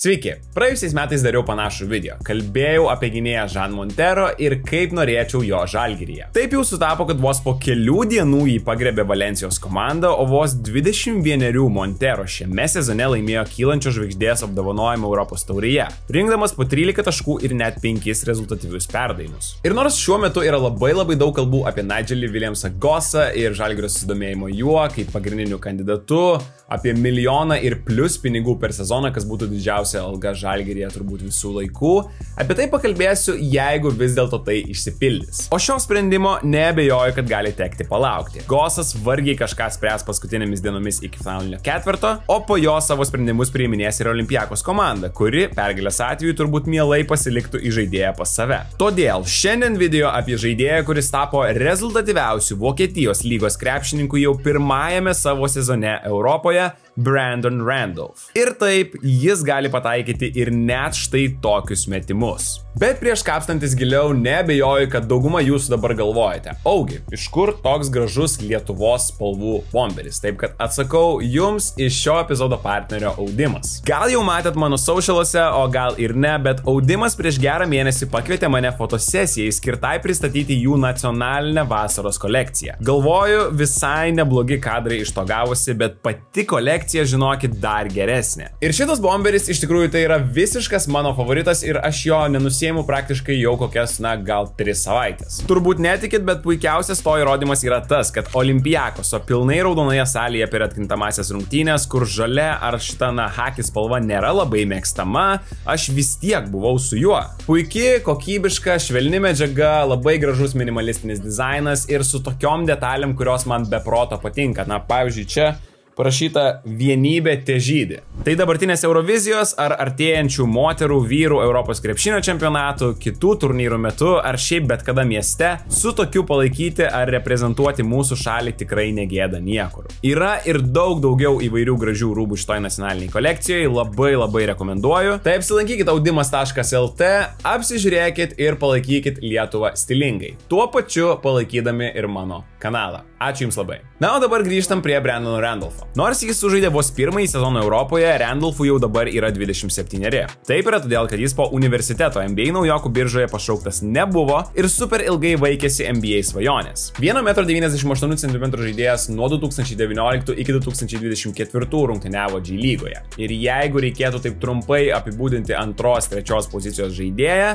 Sveiki, praėjusiais metais dariau panašų video. Kalbėjau apie gynėją Jean Montero ir kaip norėčiau jo Žalgiryje. Taip jau sutapo, kad vos po kelių dienų jį pagrebė Valencijos komanda, o vos 21 Montero šiame sezone laimėjo kylančios žvaigždės apdovanojimą Europos taurėje, rinkdamas po 13 taškų ir net 5 rezultatyvius perdavimus. Ir nors šiuo metu yra labai daug kalbų apie Nigelį Williamsą Gossą ir Žalgirio susidomėjimo juo kaip pagrindiniu kandidatu, apie milijoną ir plus pinigų per sezoną, kas būtų didžiausia alga Žalgiryje turbūt visų laikų. Apie tai pakalbėsiu, jeigu vis dėlto tai išsipildys. O šio sprendimo neabejoju, kad gali tekti palaukti. Gossas vargiai kažką spręs paskutinėmis dienomis iki finalinio ketverto, o po jo savo sprendimus priiminės ir Olympiakos komanda, kuri pergalės atveju turbūt mielai pasiliktų į žaidėją pas save. Todėl šiandien video apie žaidėją, kuris tapo rezultatyviausiu Vokietijos lygos krepšininku jau pirmajame savo sezone Europoje, Brandon Randolph. Ir taip, jis gali pataikyti ir net štai tokius metimus. Bet prieš kapstantis giliau, neabejoju, kad dauguma jūsų dabar galvojate: augi, iš kur toks gražus Lietuvos spalvų bomberis? Taip kad atsakau jums iš šio epizodo partnerio Audimas. Gal jau matėt mano socialuose, o gal ir ne, bet Audimas prieš gerą mėnesį pakvietė mane fotosesijai skirtai pristatyti jų nacionalinę vasaros kolekciją. Galvoju, visai neblogi kadrai iš to gavosi, bet pati kolekcija, žinokit, dar geresnė. Ir šitas bomberis iš tikrųjų tai yra visiškas mano favoritas ir aš jo nenusiėmu praktiškai jau kokias, gal 3 savaitės. Turbūt netikit, bet puikiausias to įrodymas yra tas, kad Olympiakoso pilnai raudonoje salėje per atkrintamąsias rungtynės, kur žalia ar šita haki spalva nėra labai mėgstama, aš vis tiek buvau su juo. Puiki, kokybiška, švelni medžiaga, labai gražus minimalistinis dizainas ir su tokiom detalėm, kurios man be proto patinka. Pavyzdžiui, čia parašyta vienybė težydi. Tai dabartinės Eurovizijos ar artėjančių moterų, vyrų Europos krepšinio čempionatų, kitų turnyrų metu ar šiaip bet kada mieste, su tokiu palaikyti ar reprezentuoti mūsų šalį tikrai negėda niekur. Yra ir daug daugiau įvairių gražių rūbų šitoj nacionaliniai kolekcijoje, labai rekomenduoju. Tai apsilankykit audimas.lt, apsižiūrėkit ir palaikykit Lietuvą stilingai. Tuo pačiu palaikydami ir mano kanalą. Ačiū Jums labai. Na, o dabar grįžtam prie Brandono Randolpho. Nors jis sužaidė vos pirmąjį sezoną Europoje, Randolphui jau dabar yra 27. Taip yra todėl, kad jis po universiteto NBA naujokų biržoje pašauktas nebuvo ir super ilgai vaikėsi NBA svajonės. 1,98 m žaidėjas nuo 2019 iki 2024 rungtyniavo G lygoje. Ir jeigu reikėtų taip trumpai apibūdinti 2-3 pozicijos žaidėją,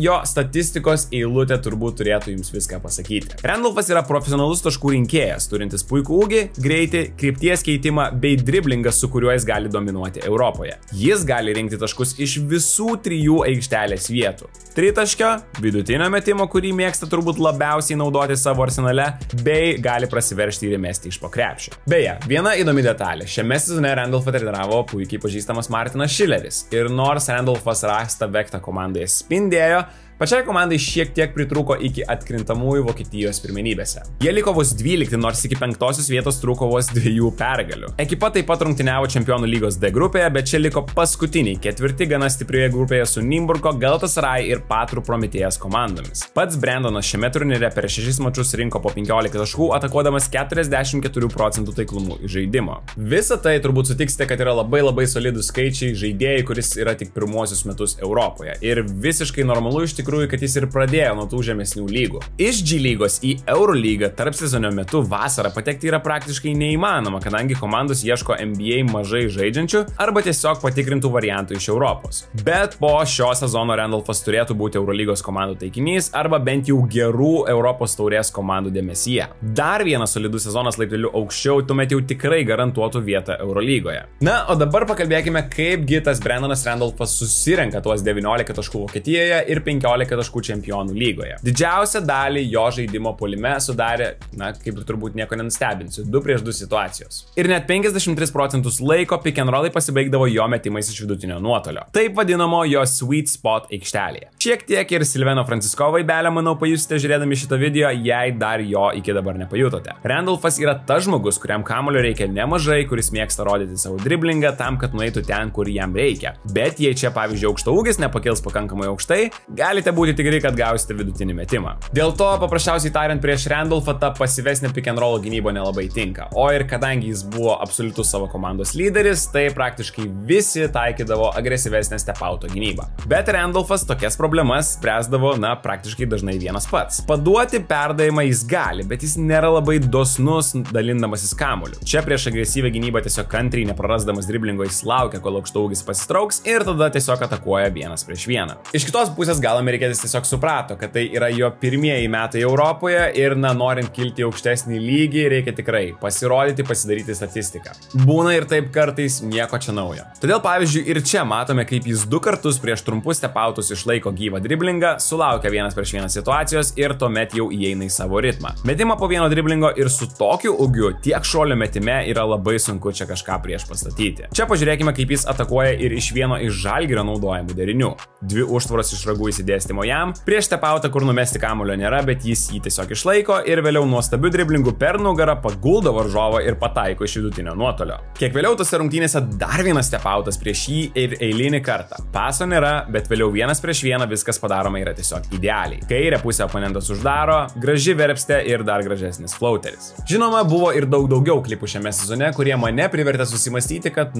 jo statistikos eilutė turbūt turėtų Jums viską pasakyti. Randolphas yra profesionalus taškų rinkėjas, turintis puikų ūgį, greitį, krypties keitimą bei driblingą, su kuriuo jis gali dominuoti Europoje. Jis gali rinkti taškus iš visų 3 aikštelės vietų. Tritaškio, vidutinio metimo, kurį mėgsta turbūt labiausiai naudoti savo arsenale, bei gali prasiveržti ir įmesti iš po krepšio. Beje, viena įdomi detalė. Šiame sezone Randolphą treniravo puikiai pažįstamas Martinas Šileris. Ir nors Randolphas rastą vektą komandoje spindėjo, pačiai komandai šiek tiek pritrūko iki atkrintamųjų Vokietijos pirmenybėse. Jie liko vos 12, nors iki 5 vietos trūko vos 2 pergalių. Ekipa taip pat rungtyniavo Čempionų lygos D grupėje, bet čia liko paskutiniai 4 gana stiprioje grupėje su Nymburko, Galatasaray ir Patrų Prometėjas komandomis. Pats Brandonas šiame turnyre per 6 mačus rinko po 15 taškų, atakuodamas 44% taiklumu iš žaidimo. Visa tai turbūt sutiksite, kad yra labai solidus skaičiai žaidėjai, kuris yra tik pirmuosius metus Europoje. Ir visiškai normalu iš tikrųjų, kad jis ir pradėjo nuo tų žemesnių lygų. Iš G lygos į Eurolygą tarp sezonio metu vasarą patekti yra praktiškai neįmanoma, kadangi komandos ieško NBA mažai žaidžiančių arba tiesiog patikrintų variantų iš Europos. Bet po šio sezono Randolphas turėtų būti Eurolygos komandų taikinys arba bent jau gerų Europos taurės komandų dėmesyje. Dar vienas solidus sezonas laipteliu aukščiau tuomet jau tikrai garantuotų vietą Eurolygoje. Na, o dabar pakalbėkime, kaipgi tas Brandonas Randolphas susirenka tuos 19 taškų Vokietijoje ir 15 taškų Čempionų lygoje. Didžiausią dalį jo žaidimo puolime sudarė, kaip ir turbūt nieko nenustebinsiu, 2 prieš 2 situacijos. Ir net 53% laiko pick and rollai pasibaigdavo jo metimais iš vidutinio nuotolio. Taip vadinamo jo sweet spot aikštelėje. Šiek tiek ir Silveno Franciskovo vaibelę, manau, pajusite žiūrėdami šitą video, jei dar jo iki dabar nepajutote. Randolphas yra tas žmogus, kuriam kamuolio reikia nemažai, kuris mėgsta rodyti savo driblingą tam, kad nueitų ten, kur jam reikia. Bet jei čia, pavyzdžiui, aukštaūgis nepakils pakankamai aukštai, gali galite būti tikri, kad gausite vidutinį metimą. Dėl to, paprasčiausiai tariant, prieš Randolphą ta pasyvesnė pick and roll gynyba nelabai tinka. O ir kadangi jis buvo absoliutus savo komandos lyderis, tai praktiškai visi taikydavo agresyvesnę step-outo gynybą. Bet Randolphas tokias problemas spręsdavo, praktiškai dažnai vienas pats. Paduoti perdavimą jis gali, bet jis nėra labai dosnus dalindamasis kamuoliu. Čia prieš agresyvę gynybą tiesiog kantriai neprarasdamas driblingo jis laukia, kol aukštaūgis pasitrauks ir tada tiesiog atakuoja vienas prieš vieną. Iš kitos pusės gal amerikietis tiesiog suprato, kad tai yra jo pirmieji metai Europoje ir norint kilti į aukštesnį lygį, reikia tikrai pasirodyti, pasidaryti statistiką. Būna ir taip kartais nieko čia naujo. Todėl pavyzdžiui ir čia matome, kaip jis 2 kartus prieš trumpus step-outus išlaiko gyvą driblingą, sulaukia vienas prieš vieną situacijos ir tuomet jau įeina į savo ritmą. Metimą po vieno driblingo ir su tokiu ūgiu tiek šuolio metime yra labai sunku čia kažką prieš pastatyti. Čia pažiūrėkime, kaip jis atakuoja ir iš vieno iš Žalgirio naudojamų derinių. 2 užtvaros iš ragų įsidėstymo jam, prieš step-outą, kur numesti kamuolio nėra, bet jis jį tiesiog išlaiko ir vėliau nuostabių driblingų per nugarą paguldo varžovą ir pataiko iš vidutinio nuotolio. Kiek vėliau tose rungtynėse dar vienas step-outas prieš jį ir eilinį kartą. Paso nėra, bet vėliau vienas prieš vieną viskas padaroma yra tiesiog idealiai. Kairę pusę oponentas uždaro, graži verpstė ir dar gražesnis floateris. Žinoma, buvo ir daugiau klipų šiame sezone, kurie mane privertė susimastyti, kad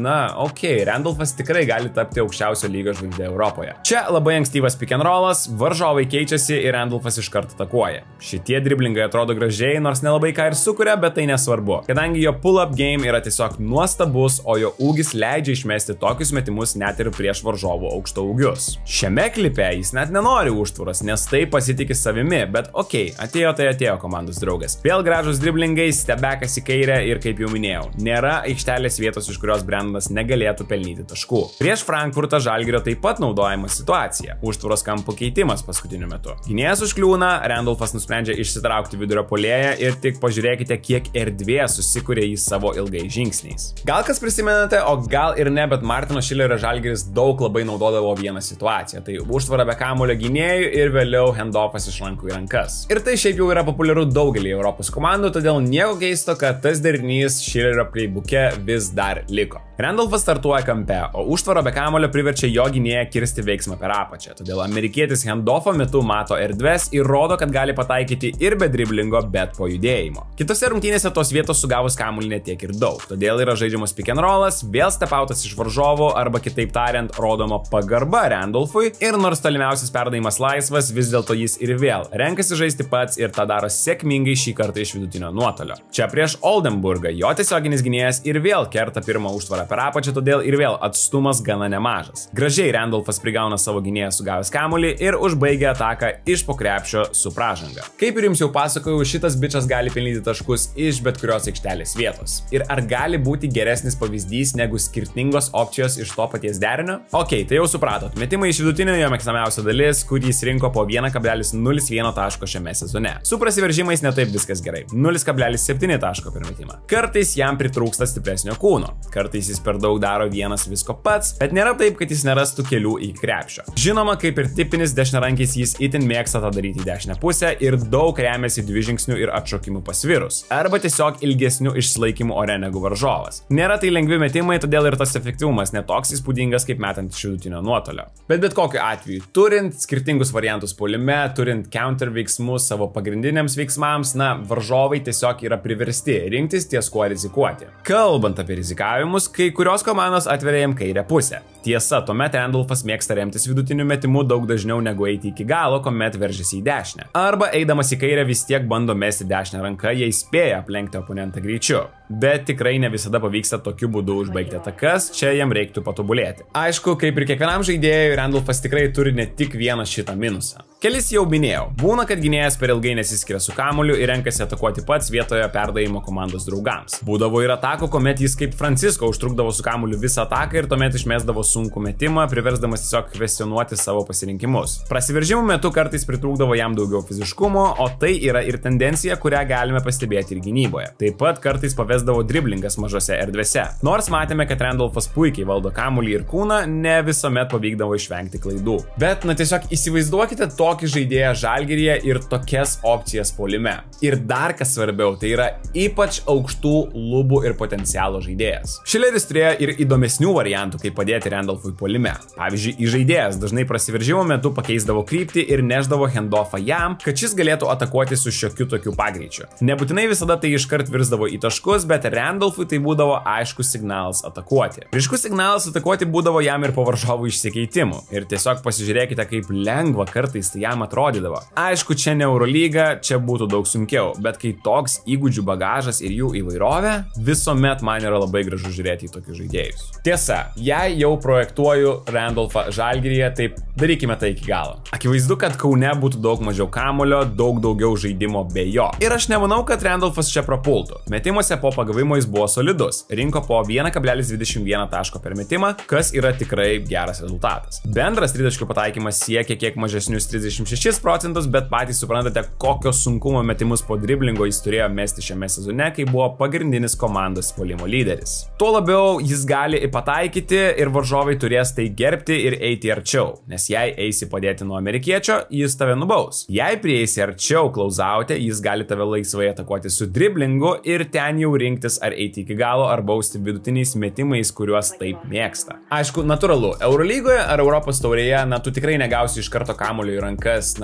Randolphas tikrai gali tapti aukščiausio lygio žvaigždė Europoje. Čia labai ankstyvas pick and rollas, varžovai keičiasi ir Randolphas iš karto atakuoja. Šitie driblingai atrodo gražiai, nors nelabai ką ir sukuria, bet tai nesvarbu, kadangi jo pull-up game yra tiesiog nuostabus, o jo ūgis leidžia išmesti tokius metimus net ir prieš varžovų aukštaūgius. Šiame klipe jis net nenori užtvaros, nes tai pasitikė savimi, bet atėjo komandos draugas. Vėl gražus driblingai, stebekas į kairę ir kaip jau minėjau, nėra aikštelės vietos, iš kurios Brandonas negalėtų pelnyti taškų. Prieš Frankfurtą Žalgirio taip pat naudojama situacija. Užtvaros kampų keitimas paskutiniu metu. Gynėjas užkliūna, Randolphas nusprendžia išsitraukti vidurio puolėją ir tik pažiūrėkite, kiek erdvės susikuria jį savo ilgai žingsniais. Gal kas prisimenate, o gal ir ne, bet Martino Šilerio Žalgiris daug labai naudodavo vieną situaciją. Tai užtvara be kamuolio gynėjų ir vėliau handoffas iš rankų į rankas. Ir tai šiaip jau yra populiaru daugelį Europos komandų, todėl nieko keisto, kad tas derinys Šilerio playbook'e vis dar liko. Randolphas startuoja kampe, o užtvaro be kamuolio priverčia jo gynėją kirsti veiksmą per apačią. Todėl amerikietis handoffo metu mato erdves ir rodo, kad gali pataikyti ir be driblingo, bet po judėjimo. Kitose rungtynėse tos vietos sugavus kamuolį netiek ir daug. Todėl yra žaidžiamas pick and rollas, vėl step-outas iš varžovo arba kitaip tariant rodoma pagarba Randolphui ir nors tolimiausias perdavimas laisvas, vis dėlto jis ir vėl renkasi žaisti pats ir tą daro sėkmingai šį kartą iš vidutinio nuotolio. Čia prieš Oldenburgą jo tiesioginis gynėjas ir vėl kerta pirmą užtvarą per apačią, todėl ir vėl atstumas gana nemažas. Gražiai Randolphas prigauna savo gynėją sugavęs kamuolį ir užbaigia ataką iš po krepšio su pražanga. Kaip ir jums jau pasakojau, šitas bičas gali pelnyti taškus iš bet kurios aikštelės vietos. Ir ar gali būti geresnis pavyzdys negu skirtingos opcijos iš to paties derinio? Tai jau supratot, metimai iš vidutinio jo mėgstamiausia dalis, kurį jis rinko po 1,01 taško šiame sezone. Su prasiveržimais netaip viskas gerai. 0,7 taško per metimą. Kartais jam pritrūksta stipresnio kūno. Kartais jis per daug daro vienas visko pats, bet nėra taip, kad jis nerastų kelių į krepšio. Žinoma, kaip ir tipinis dešiniarankis, jis itin mėgsta tą daryti į dešinę pusę ir daug remiasi dvižingsnių ir atšokimų pasvirus, arba tiesiog ilgesnių išsilaikymų ore negu varžovas. Nėra tai lengvi metimai, todėl ir tas efektyvumas netoks įspūdingas kaip metant iš vidutinio nuotolio. Bet kokiu atveju, turint skirtingus variantus puolime, turint counter veiksmus savo pagrindiniams veiksmams, varžovai tiesiog yra priversti rinktis ties kuo rizikuoti. Kalbant apie rizikavimus, kai kurios komandos atveria jam kairę pusę. Tiesa, tuomet Randolphas mėgsta remtis vidutiniu metimu daug dažniau negu eiti iki galo, kuomet veržiasi į dešinę. Arba eidamas į kairę vis tiek bando mesti dešinę ranką, jei spėja aplenkti oponentą greičiu. Bet tikrai ne visada pavyksta tokiu būdu užbaigti atakas, čia jam reiktų patobulėti. Aišku, kaip ir kiekvienam žaidėjui, Randolphas tikrai turi ne tik vieną šitą minusą. Kelis jau minėjau, būna, kad gynėjas per ilgai nesiskiria su kamuoliu ir renkasi atakuoti pats vietoje perdavimo komandos draugams. Būdavo ir atakų, kuomet jis kaip Francisco užtrukdavo su kamuoliu visą ataką ir tuomet išmesdavo sunkų metimą, priversdamas tiesiog kvestionuoti savo pasirinkimus. Prasiveržimų metu kartais pritrūkdavo jam daugiau fiziškumo, o tai yra ir tendencija, kurią galime pastebėti ir gynyboje. Taip pat kartais pavesdavo driblingas mažose erdvėse. Nors matėme, kad Randolphas puikiai valdo kamuolį ir kūną, ne visuomet pavykdavo išvengti klaidų. Bet, tiesiog įsivaizduokite tokį tokį žaidėją Žalgiryje ir tokias opcijas puolime. Ir dar kas svarbiau, tai yra ypač aukštų lubų ir potencialo žaidėjas. Šileris turėjo ir įdomesnių variantų, kaip padėti Randolfui puolime. Pavyzdžiui, žaidėjas dažnai prasiveržimo metu pakeisdavo kryptį ir neždavo handoffą jam, kad šis galėtų atakuoti su šiokiu tokiu pagreičiu. Nebūtinai visada tai iškart virsdavo į taškus, bet Randolfui tai būdavo aiškus signalas atakuoti. Ryškus signalas atakuoti būdavo jam ir po varžovų išsikeitimų. Ir tiesiog pasižiūrėkite, kaip lengva kartais tai jam atrodydavo. Aišku, čia ne Eurolyga, čia būtų daug sunkiau, bet kai toks įgūdžių bagažas ir jų įvairovė, visuomet man yra labai gražu žiūrėti į tokius žaidėjus. Tiesa, jei jau projektuoju Randolfą Žalgiryje, taip darykime tai iki galo. Akivaizdu, kad Kaune būtų daug mažiau kamulio, daug daugiau žaidimo be jo. Ir aš nemanau, kad Randolfas čia prapultų. Metimuose po pagavimo jis buvo solidus. Rinko po 1,21 taško per metimą, kas yra tikrai geras rezultatas. Bendras tritaškių pataikymas siekia kiek mažesnius 36%, bet patys suprantate, kokio sunkumo metimus po driblingo jis turėjo mesti šiame sezone, kai buvo pagrindinis komandos puolimo lyderis. Tuo labiau jis gali pataikyti ir varžovai turės tai gerbti ir eiti arčiau, nes jei eisi padėti nuo amerikiečio, jis tave nubaus. Jei prieisi arčiau klauzaute, jis gali tave laisvai atakuoti su driblingu ir ten jau rinktis ar eiti iki galo ar bausti vidutiniais metimais, kuriuos taip mėgsta. Aišku, natūralu, Eurolygoje ar Europos taurėje, tu tikrai negausi iš karto kamuolio į rankas,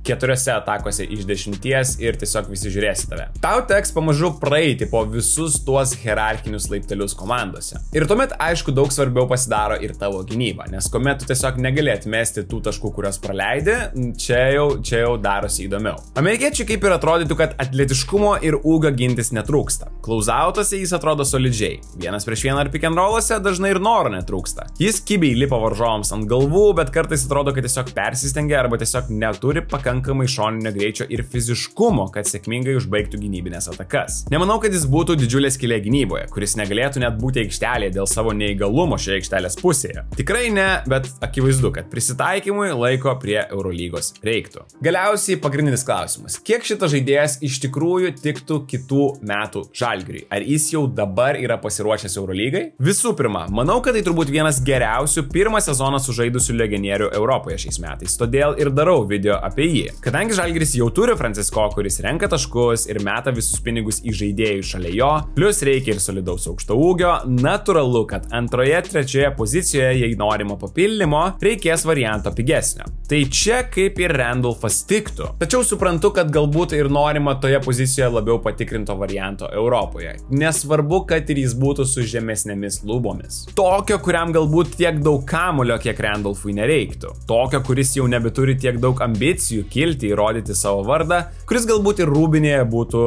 4 atakose iš 10 ir tiesiog visi žiūrėsi tave. Tau teks pamažu praeiti po visus tuos hierarchinius laiptelius komandose. Ir tuomet, aišku, daug svarbiau pasidaro ir tavo gynyba, nes kuomet tu tiesiog negali atmesti tų taškų, kurios praleidi, čia jau darosi įdomiau. Amerikiečiai kaip ir atrodytų, kad atletiškumo ir ūgio gintis netrūksta. Klauzautose jis atrodo solidžiai. 1-1 ar pick and roll'ose dažnai ir noro netrūksta. Jis kibiai lipa varžovams ant galvų, bet kartais atrodo, kad tiesiog persistengia arba tiesiog neturi pakankamai šoninio greičio ir fiziškumo, kad sėkmingai užbaigtų gynybinės atakas. Nemanau, kad jis būtų didžiulė skylė gynyboje, kuris negalėtų net būti aikštelėje dėl savo neįgalumo šioje aikštelės pusėje. Tikrai ne, bet akivaizdu, kad prisitaikymui laiko prie Eurolygos reiktų. Galiausiai pagrindinis klausimas. Kiek šitas žaidėjas iš tikrųjų tiktų kitų metų Žalgiriui? Ar jis jau dabar yra pasiruošęs Eurolygai? Visų pirma, manau, kad tai turbūt vienas geriausių pirmą sezoną sužaidusių legionierių Europoje šiais metais. Todėl ir darau video apie jį. Kadangi Žalgiris jau turi Francisko, kuris renka taškus ir meta visus pinigus į žaidėjų šalia jo, plus reikia ir solidaus aukšto ūgio, natūralu, kad antroje, trečioje pozicijoje, jei norima papildymo, reikės varianto pigesnio. Tai čia kaip ir Randolfas tiktų. Tačiau suprantu, kad galbūt ir norima toje pozicijoje labiau patikrinto varianto Europoje. Nesvarbu, kad ir jis būtų su žemesnėmis lubomis. Tokio, kuriam galbūt tiek daug kamulio, kiek Randolfui nereiktų. Tokio, kuris jau nebeturi tiek daug ambicijų kilti, įrodyti savo vardą, kuris galbūt ir rūbinėje būtų,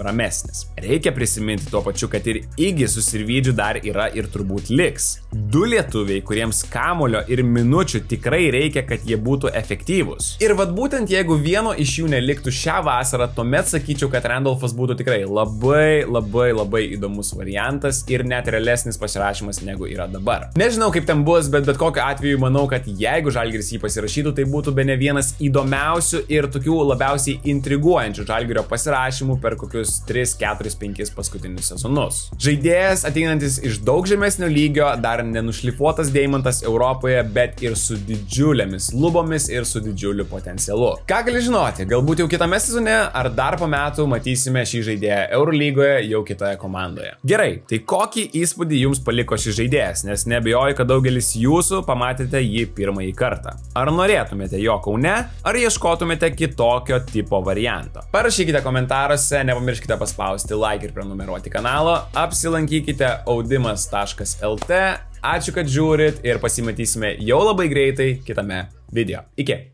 ramesnis. Reikia prisiminti tuo pačiu, kad ir Igi su Sirvidžiu dar yra ir turbūt liks. 2 lietuviai, kuriems kamulio ir minučių tikrai reikia, kad jie būtų efektyvūs. Ir vat būtent jeigu vieno iš jų neliktų šią vasarą, tuomet sakyčiau, kad Randolfas būtų tikrai labai įdomus variantas ir net realesnis pasirašymas negu yra dabar. Nežinau, kaip ten bus, bet kokiu atveju manau, kad jeigu Žalgiris jį pasirašytų, tai būtų bene vienas įdomiausių ir tokių labiausiai intriguojančių Žalgirio pasirašymų per kokius 3, 4, 5 paskutinius sezonus. Žaidėjas ateinantis iš daug žemesnio lygio, dar nenušlifuotas deimantas Europoje, bet ir su didžiulėmis lubomis ir su didžiuliu potencialu. Ką gali žinoti, galbūt jau kitame sezone ar dar po metų matysime šį žaidėją Eurolygoje jau kitoje komandoje. Gerai, tai kokį įspūdį jums paliko šis žaidėjas, nes neabejoju, kad daugelis jūsų pamatėte jį pirmąjį kartą. Ar norėtumėte jo Kaune, ar ieškotumėte kitokio tipo varianto? Parašykite komentaruose, nepamirškite paspausti like ir prenumeruoti kanalo, apsilankykite audimas.lt. Ačiū, kad žiūrit ir pasimatysime jau labai greitai kitame video. Iki.